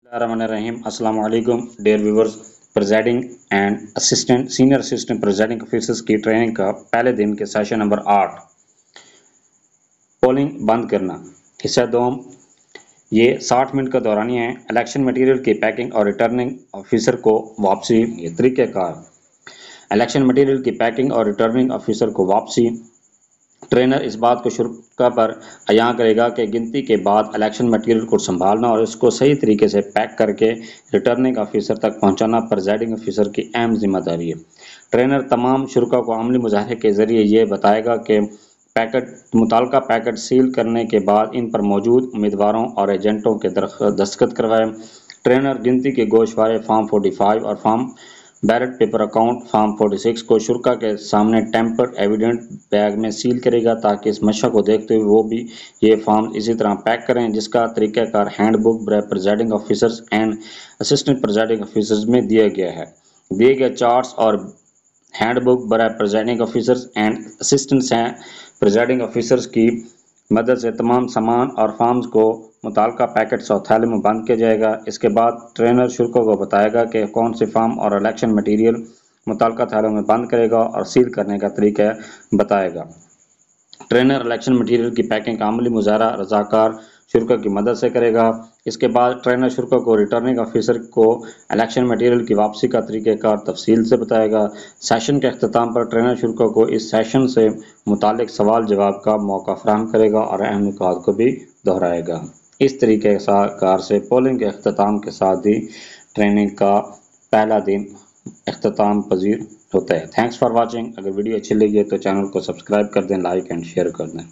Bismillahirrahmanirrahim. Assalamu alaikum dear viewers. Presiding and assistant senior assistant presiding officers की training का पहले दिन के सेशन नंबर 8 पोलिंग बंद करना हिस्सा 2। ये 60 मिनट का दौरानिया है। इलेक्शन मटेरियल की पैकिंग और रिटर्निंग ऑफिसर को वापसी। ये तरीक़ेकार इलेक्शन मटेरियल की पैकिंग और रिटर्निंग ऑफिसर को वापसी। ट्रेनर इस बात को शुरा पर अयां करेगा कि गिनती के बाद इलेक्शन मटेरियल को संभालना और इसको सही तरीके से पैक करके रिटर्निंग ऑफिसर तक पहुंचाना प्रेजाइडिंग ऑफिसर की अहम जिम्मेदारी है। ट्रेनर तमाम शुरा को अमली मुजाहरे के जरिए ये बताएगा कि मुताल्लिका पैकेट सील करने के बाद इन पर मौजूद उम्मीदवारों और एजेंटों के दस्तखत करवाए। ट्रेनर गिनती के गोशवारे फॉर्म 45 और form ballot paper account form 46 को शुरा के सामने टेम्पर्ड एविडेंट बैग में सील करेगा ताकि इस मशक को देखते हुए वो भी ये फॉर्म इसी तरह पैक करें, जिसका तरीक़ाकार handbook by presiding officers and assistant presiding officers में दिया गया है। दिए गए चार्ट्स और handbook by presiding officers and assistant presiding officers की मदद से तमाम सामान और फॉर्म्स को मुताल्लिका पैकेट्स और थैले में बंद किया जाएगा। इसके बाद ट्रेनर शुरा को बताएगा कि कौन से फॉर्म और इलेक्शन मटेरियल मुताल्लिका थैलों में बंद करेगा और सील करने का तरीका बताएगा। ट्रेनर इलेक्शन मटेरियल की पैकिंग का अमली मुजाहरा रजाकार शुरा की मदद से करेगा। इसके बाद ट्रेनर शुरा को रिटर्निंग ऑफिसर को इलेक्शन मटेरियल की वापसी का तरीक़ाकार तफसील से बताएगा। सेशन के अख्ताम पर ट्रेनर शुरा को इस सेशन से मुतालिक सवाल जवाब का मौका फराहम करेगा और अहम नुकात को भी दोहराएगा। इस तरीक़ेकार से पोलिंग के अख्ताम के साथ ही ट्रेनिंग का पहला दिन अख्ताम पजीर होता है। Thanks for watching. अगर वीडियो अच्छी लगी है तो चैनल को सब्सक्राइब कर दें, लाइक एंड शेयर कर दें।